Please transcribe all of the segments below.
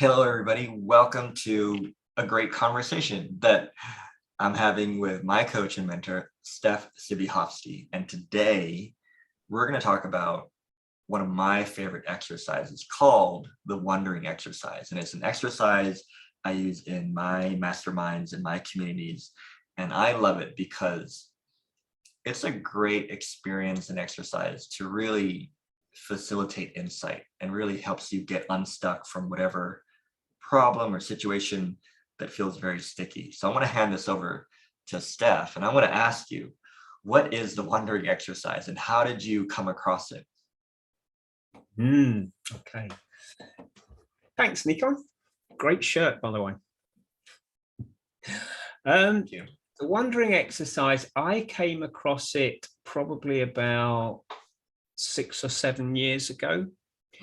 Hello, everybody. Welcome to a great conversation that I'm having with my coach and mentor, Stef Cybichowski. And today we're going to talk about one of my favorite exercises called the wondering exercise. And it's an exercise I use in my masterminds and my communities. And I love it because it's a great experience and exercise to really facilitate insight and really helps you get unstuck from whatever problem or situation that feels very sticky. So I want to hand this over to Stef, and I want to ask you, what is the wondering exercise and how did you come across it? Okay. Thanks, Nico. Great shirt, by the way. Thank you. The wondering exercise, I came across it probably about 6 or 7 years ago.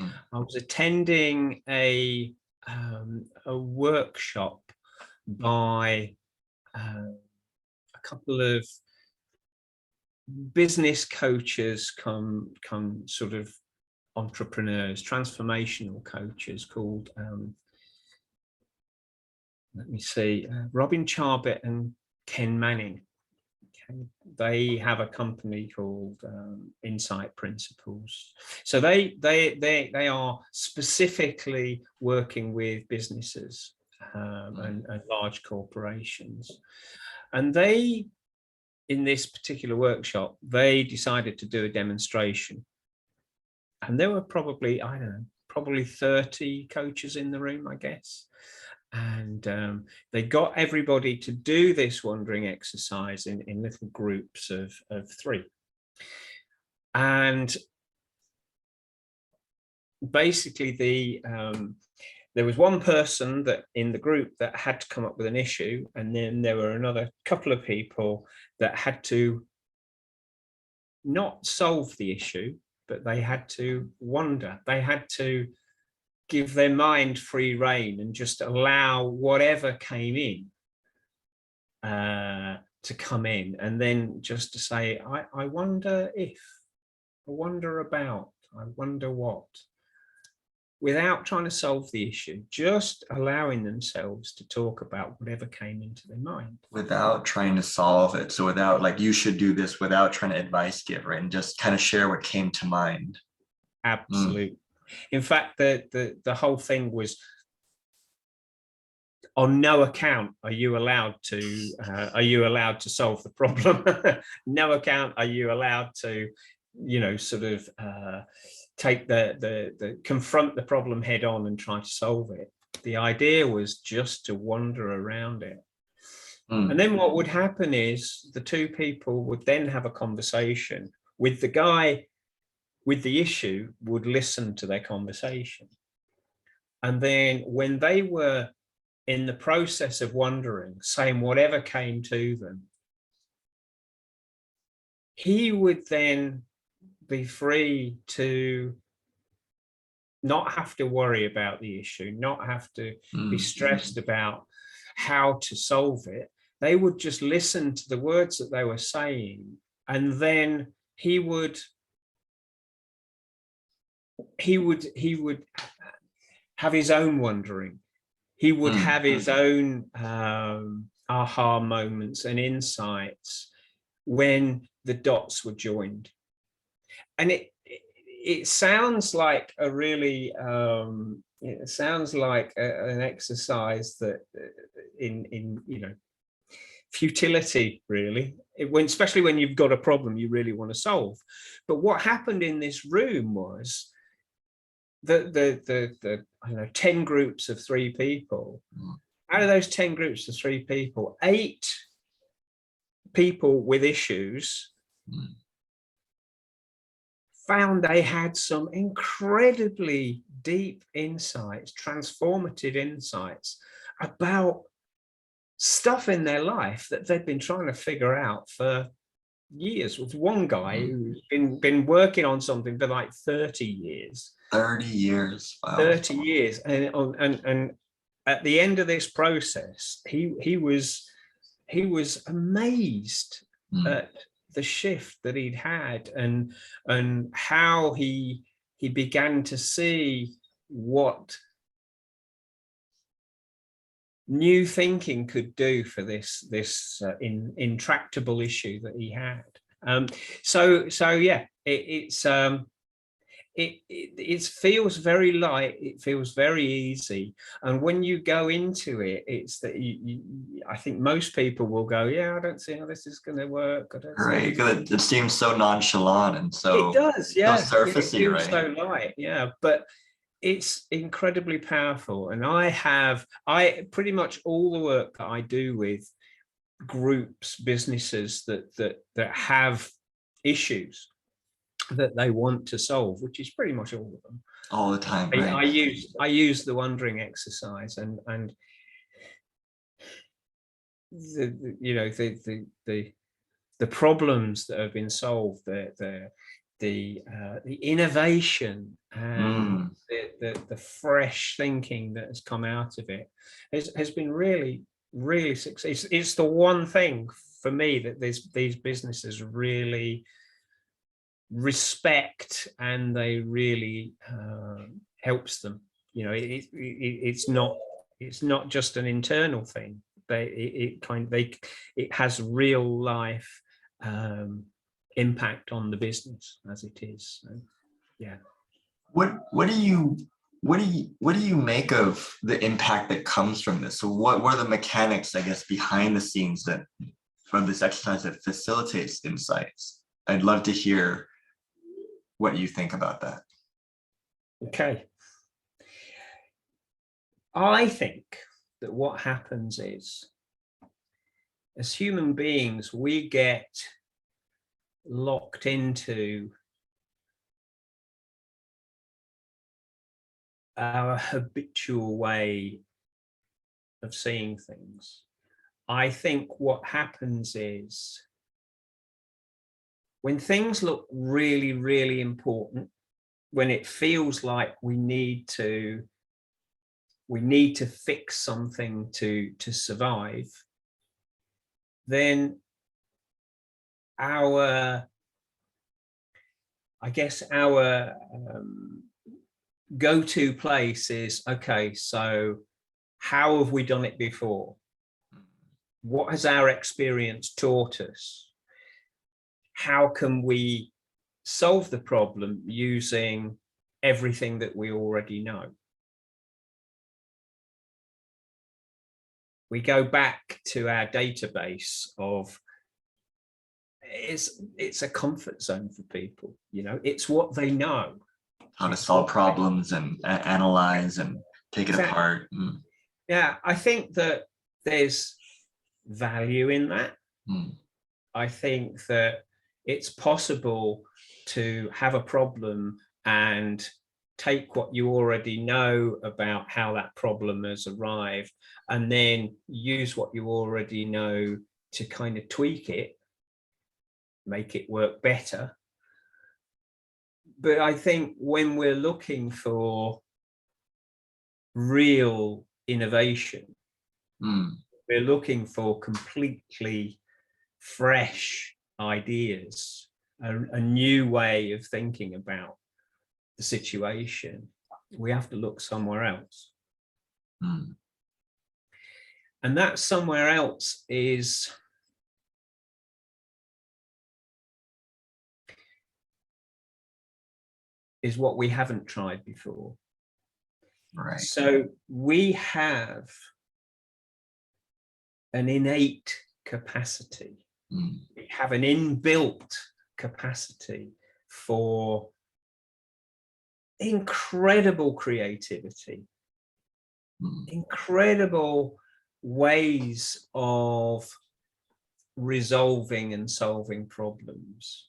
I was attending a workshop by a couple of business coaches, come sort of entrepreneurs, transformational coaches called let me see, Robin Charbit and Ken Manning. Okay. They have a company called Insight Principles. So they are specifically working with businesses and large corporations. And they, in this particular workshop, they decided to do a demonstration. And there were probably, I don't know, probably 30 coaches in the room, I guess. And they got everybody to do this wandering exercise in little groups of 3. And basically there was one person that in the group that had to come up with an issue, and then there were another couple of people that had to not solve the issue, but they had to wonder. They had to give their mind free rein and just allow whatever came in to come in, and then just to say, I wonder if, I wonder about, I wonder what, without trying to solve the issue, just allowing themselves to talk about whatever came into their mind. Without trying to solve it. So without like, you should do this, without trying to advice give, right? And just kind of share what came to mind. Absolutely. In fact, the whole thing was, on no account are you allowed to solve the problem. No account are you allowed to, sort of take confront the problem head on and try to solve it. The idea was just to wander around it. And then what would happen is the 2 people would then have a conversation with the guy with the issue, would listen to their conversation. And then when they were in the process of wondering, saying whatever came to them, he would then be free to not have to worry about the issue, not have to be stressed about how to solve it. They would just listen to the words that they were saying, and then he would have his own wondering. He would have his own aha moments and insights when the dots were joined. And it sounds like a really it sounds like an exercise that in futility, really, especially when you've got a problem you really want to solve. But what happened in this room was the 10 groups of 3 people. Out of those 10 groups of 3 people, 8 people with issues found they had some incredibly deep insights, transformative insights about stuff in their life that they'd been trying to figure out for years. With one guy who's been working on something for like 30 years. 30 years. Wow. 30 years. And at the end of this process, he was amazed at the shift that he'd had, and how he began to see what new thinking could do for this intractable issue that he had. So yeah, it feels very light, it feels very easy, and when you go into it, it's that I think most people will go, yeah, I don't see how this is going to work. I don't see Right. Because it seems so nonchalant and it does, so yeah. It surfacey, feels right? so light, yeah. But it's incredibly powerful, and I pretty much all the work that I do with groups, businesses that have issues that they want to solve, which is pretty much all of them. All the time, right? I use the wondering exercise, and the problems that have been solved, the innovation and Mm. the fresh thinking that has come out of it has been really successful. It's the one thing for me that these businesses really respect, and they really helps them. It's not just an internal thing. It has real life impact on the business as it is. So, yeah. What do you make of the impact that comes from this? So what are the mechanics, I guess, behind the scenes that from this exercise that facilitates insights? I'd love to hear what you think about that. Okay. I think that what happens is, as human beings, we get locked into our habitual way of seeing things. I think what happens is, when things look really, really important, when it feels like we need to fix something to survive, then our go-to place is, okay, so how have we done it before? What has our experience taught us? How can we solve the problem using everything that we already know? We go back to our database of, it's a comfort zone for people. It's what they know. How to solve problems and analyze and take it apart. Mm. Yeah, I think that there's value in that. Mm. I think that it's possible to have a problem and take what you already know about how that problem has arrived, and then use what you already know to kind of tweak it, make it work better. But I think when we're looking for real innovation, we're looking for completely fresh ideas, a new way of thinking about the situation, we have to look somewhere else. And that somewhere else is what we haven't tried before. Right. So we have an innate capacity. We have an inbuilt capacity for incredible creativity, incredible ways of resolving and solving problems.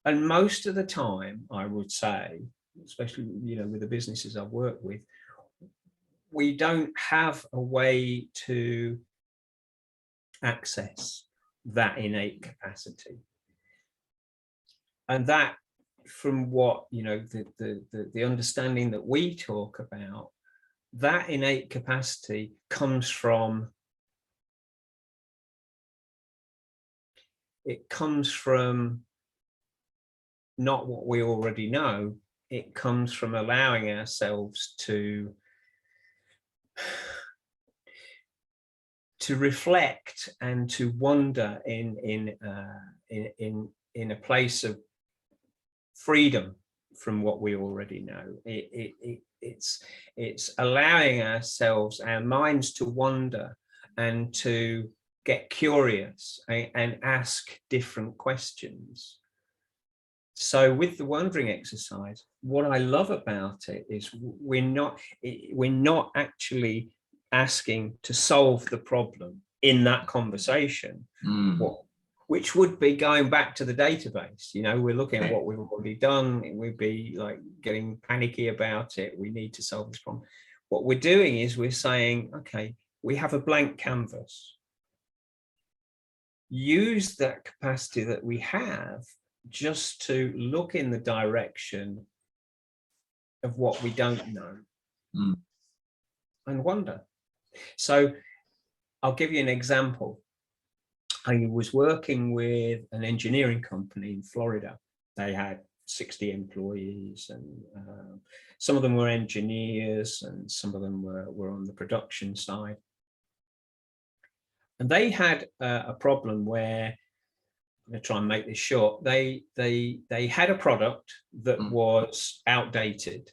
And most of the time, I would say, especially with the businesses I've worked with, we don't have a way to access that innate capacity. And that, from what the understanding that we talk about, that innate capacity comes from not what we already know. It comes from allowing ourselves to to reflect and to wonder in a place of freedom from what we already know. It's allowing ourselves, our minds, to wander and to get curious and ask different questions. So with the wondering exercise, what I love about it is we're not actually asking to solve the problem in that conversation, which would be going back to the database. You know, we're looking at what we've already done. We'd be like getting panicky about it. We need to solve this problem. What we're doing is we're saying, okay, we have a blank canvas. Use that capacity that we have just to look in the direction of what we don't know and wonder. So I'll give you an example. I was working with an engineering company in Florida. They had 60 employees, and some of them were engineers and some of them were on the production side. And they had a problem where, I'm going to try and make this short, they had a product that was outdated.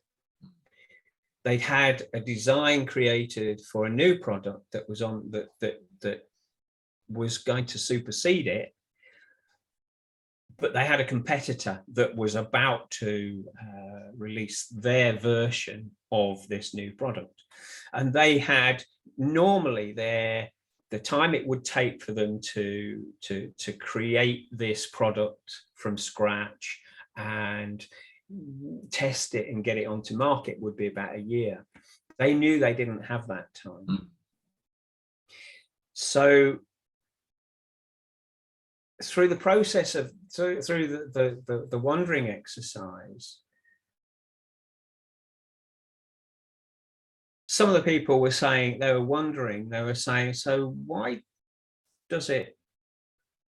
They had a design created for a new product that was on that was going to supersede it, but they had a competitor that was about to release their version of this new product, and they had normally the time it would take for them to create this product from scratch and test it and get it onto market would be about a year. They knew they didn't have that time. So through the process of through the wondering exercise, some of the people were saying, they were saying, so why does it,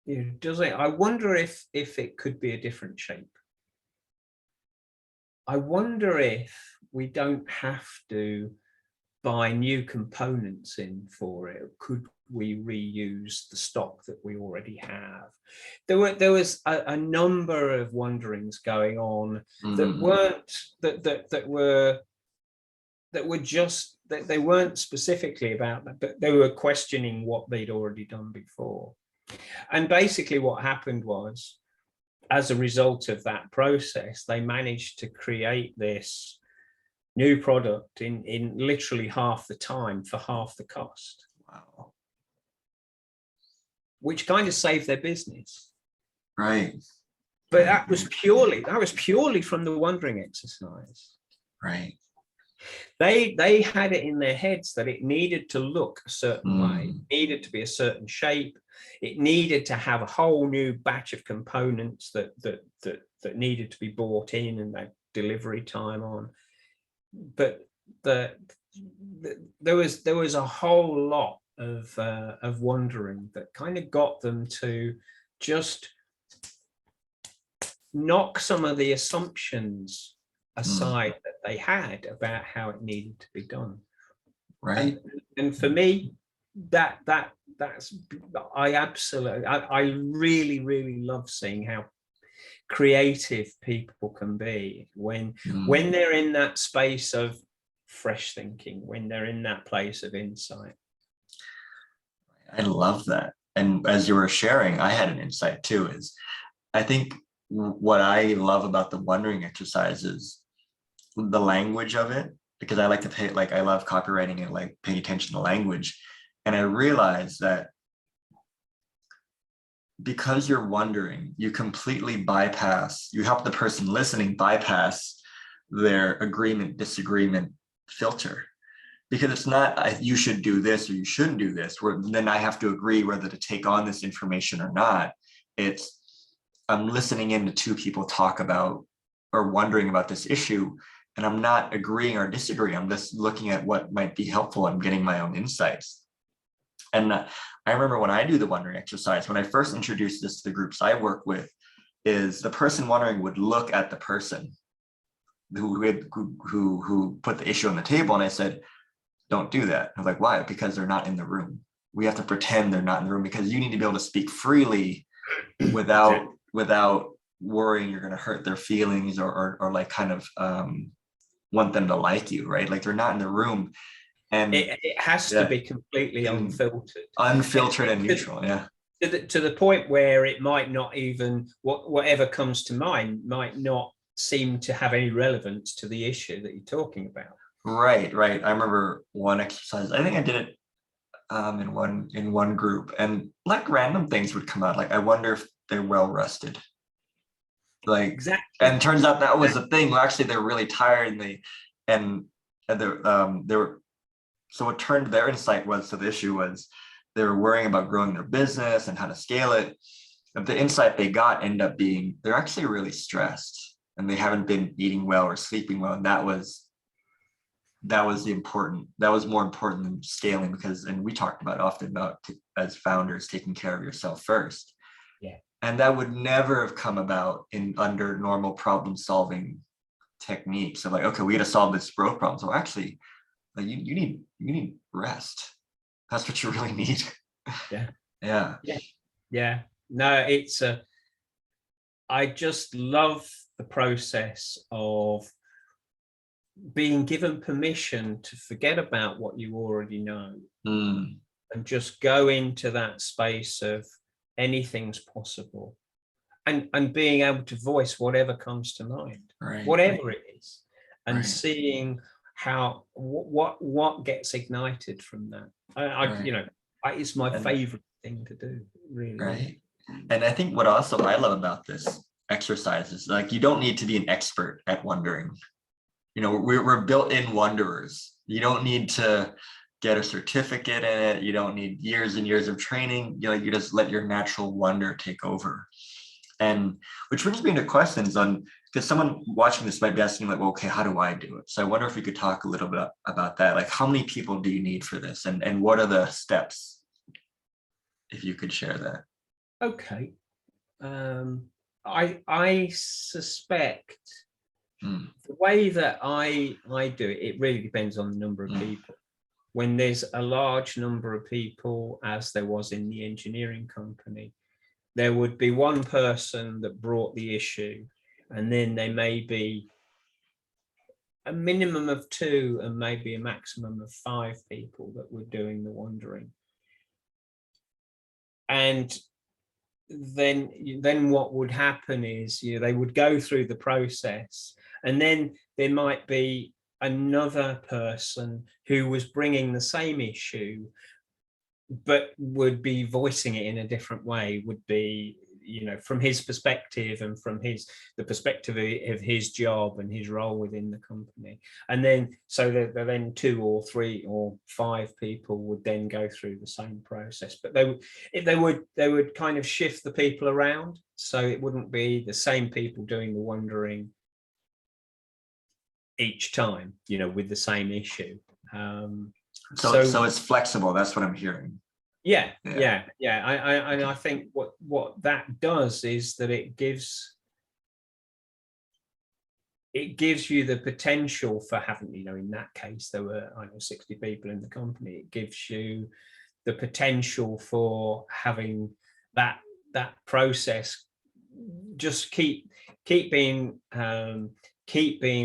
I wonder if it could be a different shape. I wonder if we don't have to buy new components in for it. Could we reuse the stock that we already have? There was a number of wonderings going on that they weren't specifically about that, but they were questioning what they'd already done before. And basically what happened was, as a result of that process, they managed to create this new product in literally half the time for half the cost. Wow. Which kind of saved their business. Right. But that was purely from the wondering exercise. Right. They had it in their heads that it needed to look a certain way, it needed to be a certain shape, it needed to have a whole new batch of components that needed to be bought in and that delivery time on. But there was a whole lot of wondering that kind of got them to just knock some of the assumptions aside that they had about how it needed to be done. Right. And for me, that's I really love seeing how creative people can be when they're in that space of fresh thinking, when they're in that place of insight. I love that. And as you were sharing, I had an insight too, is I think what I love about the wondering exercise is the language of it, because I like to pay, like, I love copywriting and like paying attention to language. And I realized that because you're wondering, you completely bypass, you help the person listening bypass their agreement, disagreement filter. Because it's not, you should do this or you shouldn't do this, where then I have to agree whether to take on this information or not. It's, I'm listening in to two people talk about or wondering about this issue, and I'm not agreeing or disagreeing. I'm just looking at what might be helpful. I'm getting my own insights. And I remember when I do the wondering exercise, when I first introduced this to the groups I work with, is the person wondering would look at the person who put the issue on the table. And I said, don't do that. I was like, why? Because they're not in the room. we have to pretend they're not in the room, because you need to be able to speak freely without Exactly. without worrying you're going to hurt their feelings, or like kind of want them to like you, right? Like they're not in the room, and It has to yeah, be completely unfiltered. unfiltered and neutral. Yeah. To the point where it might not even, whatever comes to mind might not seem to have any relevance to the issue that you're talking about. Right. I remember one exercise, I think I did it in one group, and like random things would come out, like I wonder if they're well rested, like, and Exactly. it turns out that was the thing. Well, actually they're really tired, and they were, so what turned their insight was, so the issue was they were worrying about growing their business and how to scale it. But the insight they got ended up being they're actually really stressed, and they haven't been eating well or sleeping well, and that was more important than scaling, because, and we talked about often about, as founders, taking care of yourself first. Yeah. And that would never have come about in under normal problem solving techniques of like, okay, we got to solve this growth problem. So actually, like you need rest. That's what you really need. Yeah. Yeah. Yeah. No, I just love the process of being given permission to forget about what you already know and just go into that space of anything's possible, and being able to voice whatever comes to mind, Right. whatever it is, and Right. seeing how what gets ignited from that. It's my favorite thing to do, really. Right. And I think what also I love about this exercise is, like, you don't need to be an expert at wondering. We're built-in wanderers. You don't need to get a certificate in it. You don't need years and years of training. You just let your natural wonder take over. And which brings me into questions on, because someone watching this might be asking, like, well, okay, how do I do it? So I wonder if we could talk a little bit about that. Like, how many people do you need for this, and what are the steps, if you could share that? Okay. I suspect the way that I do it, it really depends on the number of people. When there's a large number of people, as there was in the engineering company, there would be one person that brought the issue, and then there may be a minimum of 2 and maybe a maximum of 5 people that were doing the wondering. And then what would happen is, they would go through the process, and then there might be another person who was bringing the same issue but would be voicing it in a different way, would be, from his perspective and from the perspective of his job and his role within the company. And then, so that then 2 or 3 or 5 people would then go through the same process, but they would kind of shift the people around, so it wouldn't be the same people doing the wondering each time, with the same issue. So it's flexible. That's what I'm hearing. Yeah. I think what that does is that it gives you the potential for having, in that case there were 60 people in the company. It gives you the potential for having that process just keep being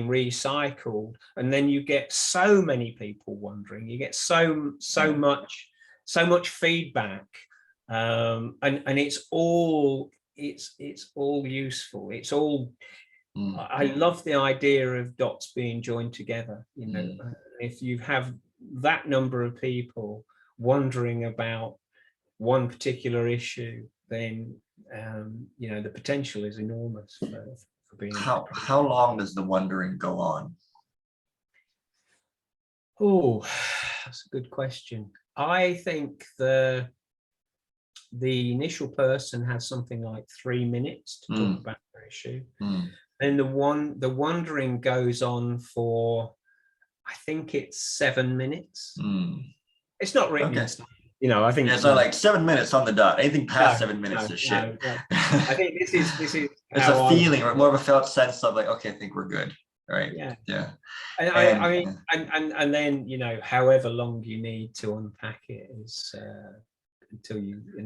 recycled, and then you get so many people wondering. You get so much feedback, and it's all useful. It's all. I love the idea of dots being joined together. If you have that number of people wondering about one particular issue, then the potential is enormous for being. How long does the wondering go on? Oh, that's a good question. I think the initial person has something like 3 minutes to talk about their issue, and the wondering goes on for, I think it's 7 minutes. It's not written. Okay. I think it's not like 7 minutes on the dot. Anything past 7 minutes is shit. No. I think this is it's a feeling, or more of a felt sense of like, okay, I think we're good. right. Yeah. Yeah. And I And mean, and then, however long you need to unpack it is until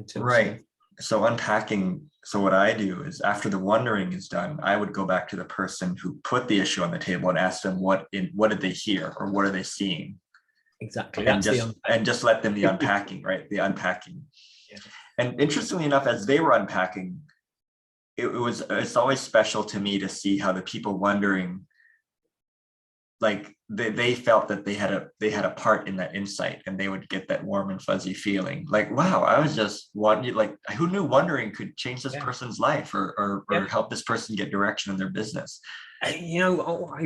sort right. of. So unpacking, so what I do is after the wondering is done, I would go back to the person who put the issue on the table and ask them what did they hear or what are they seeing? Exactly. And That's the just let them the unpacking, right? The unpacking. Yeah. And interestingly enough, as they were unpacking, it's always special to me to see how the people wondering, like they felt that they had a part in that insight, and they would get that warm and fuzzy feeling like, wow, I was just wondering, like, who knew wondering could change this Yeah. person's life or Yeah. help this person get direction in their business. I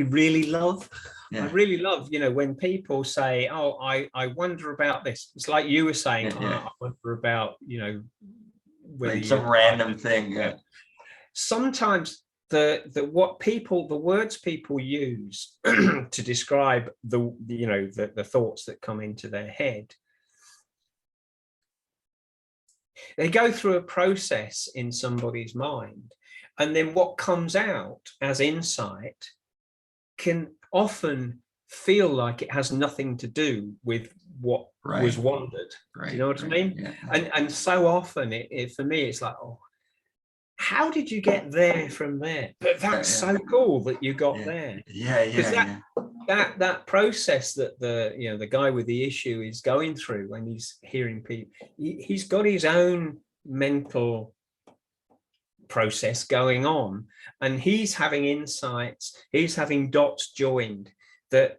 really love Yeah. when people say, oh, I wonder about this. It's like you were saying, Yeah. I wonder about, whether Like you some random thing. Yeah. Sometimes the words people use to describe the thoughts that come into their head, they go through a process in somebody's mind, and then what comes out as insight can often feel like it has nothing to do with what was wondered. Right. Do you know what I mean? Yeah. And so often it for me, it's like, oh, how did you get there from there? But that's so cool that you got there. Because that process that the guy with the issue is going through when he's hearing people, he's got his own mental process going on, and he's having insights, he's having dots joined that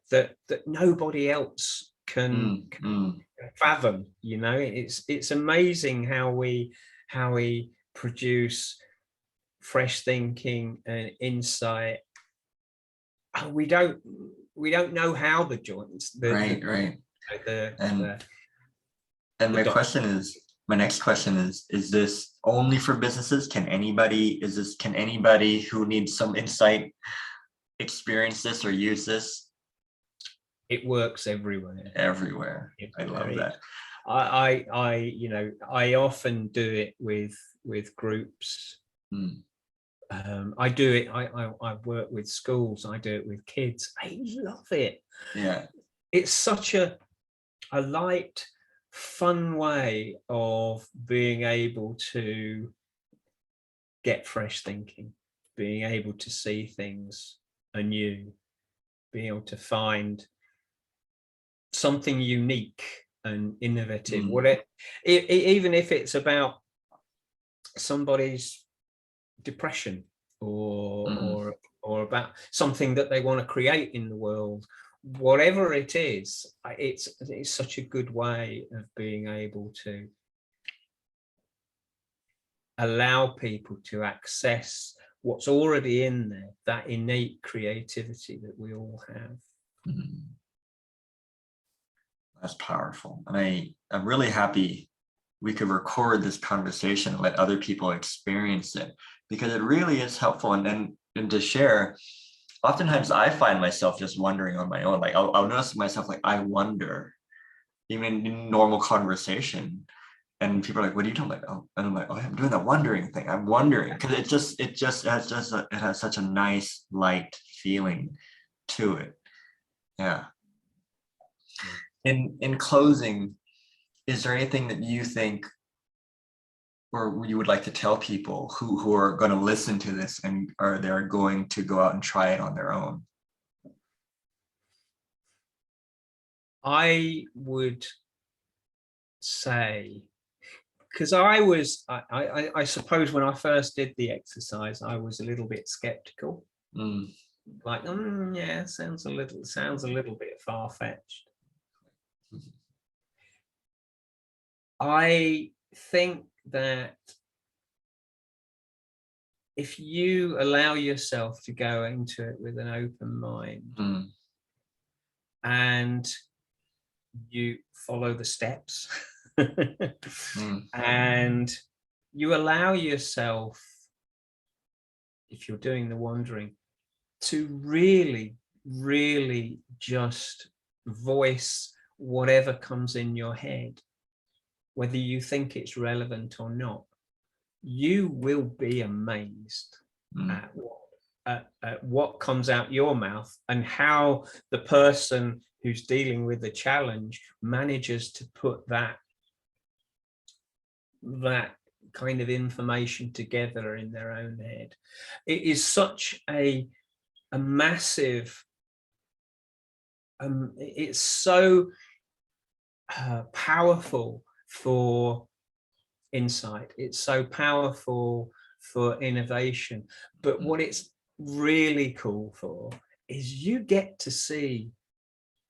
nobody else can fathom. It's amazing how we produce fresh thinking and insight. We don't know how the joints Right. And my next question is this only for businesses? Can anybody who needs some insight experience this or use this? It works everywhere. I love that. I often do it with groups. I do it. I work with schools. I do it with kids. I love it. Yeah. It's such a light, fun way of being able to get fresh thinking, being able to see things anew, being able to find something unique and innovative. Even if it's about somebody's depression or about something that they want to create in the world, whatever it is, it's such a good way of being able to allow people to access what's already in there, that innate creativity that we all have. That's powerful. And I'm really happy we could record this conversation and let other people experience it, because it really is helpful. And to share, oftentimes I find myself just wondering on my own. Like I'll notice myself, like, I wonder, even in normal conversation, and people are like, what are you talking about? Oh, and I'm like, oh, I'm doing that wondering thing. I'm wondering, because it has such a nice light feeling to it. Yeah. In closing, is there anything that you think or you would like to tell people who are going to listen to this and they're going to go out and try it on their own? I would say, because I suppose when I first did the exercise, I was a little bit skeptical. Like, yeah, sounds a little bit far-fetched. I think that if you allow yourself to go into it with an open mind and you follow the steps and you allow yourself, if you're doing the wandering, to really, really just voice whatever comes in your head, whether you think it's relevant or not, you will be amazed at at what comes out your mouth and how the person who's dealing with the challenge manages to put that kind of information together in their own head. It is such a massive, it's so powerful for insight. It's so powerful for innovation. But what it's really cool for is you get to see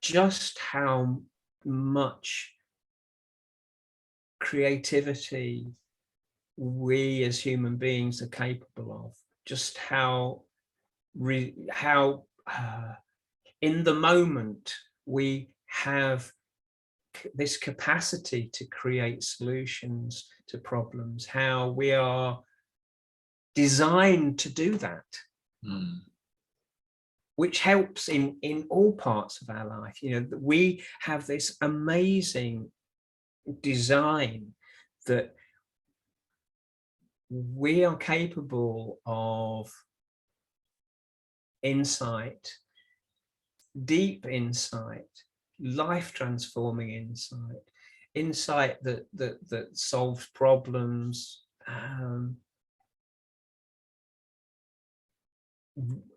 just how much creativity we as human beings are capable of, just how in the moment we have this capacity to create solutions to problems, how we are designed to do that, which helps in all parts of our life. You know, we have this amazing design that we are capable of insight, deep insight, life transforming insight that solves problems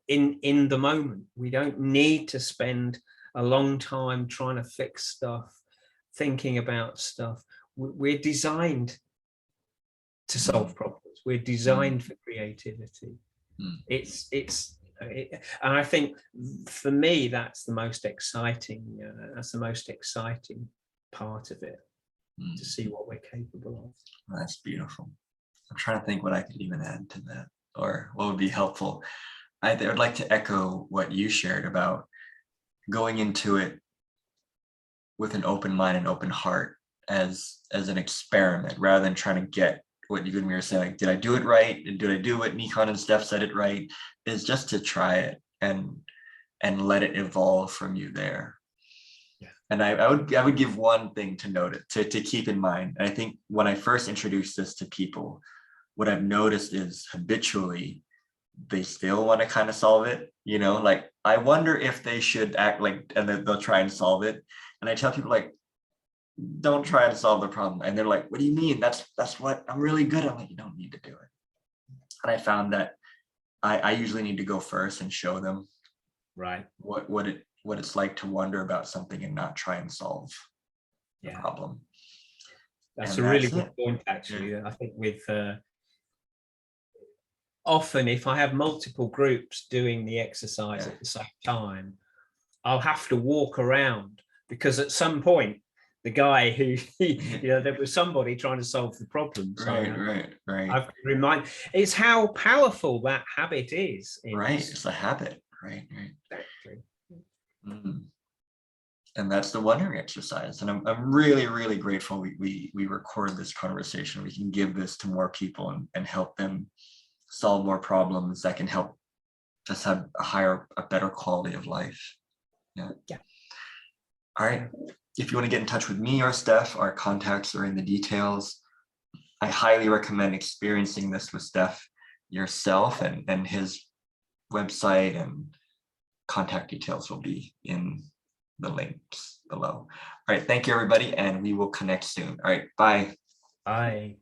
in the moment. We don't need to spend a long time trying to fix stuff, thinking about stuff. We're designed to solve problems. We're designed for creativity. And I think for me that's the most exciting. That's the most exciting part of it, to see what we're capable of. That's beautiful. I'm trying to think what I could even add to that, or what would be helpful. I would like to echo what you shared about going into it with an open mind and open heart as an experiment, rather than trying to get what you and me were saying, like, did I do it right? And did I do what Nikon and Stef said it right? Is just to try it and let it evolve from you there. Yeah. And I would give one thing to note it, to keep in mind. And I think when I first introduced this to people, what I've noticed is habitually they still want to kind of solve it, you know, like, I wonder if they should act like, and then they'll try and solve it. And I tell people, like, don't try to solve the problem. And they're like, what do you mean? That's what I'm really good at. I'm like, you don't need to do it. And I found that I usually need to go first and show them what it's like to wonder about something and not try and solve the problem. That's a really good point, actually. I think with often if I have multiple groups doing the exercise at the same time, I'll have to walk around, because at some point the guy who, you know, there was somebody trying to solve the problem. So right. I've remind, it's how powerful that habit is. It's a habit, right. Exactly. And that's the wondering exercise. And I'm really, really grateful we record this conversation. We can give this to more people and help them solve more problems that can help just have a better quality of life. Yeah. All right. If you want to get in touch with me or Stef, our contacts are in the details. I highly recommend experiencing this with Stef yourself, and his website and contact details will be in the links below. All right. Thank you, everybody. And we will connect soon. All right. Bye. Bye.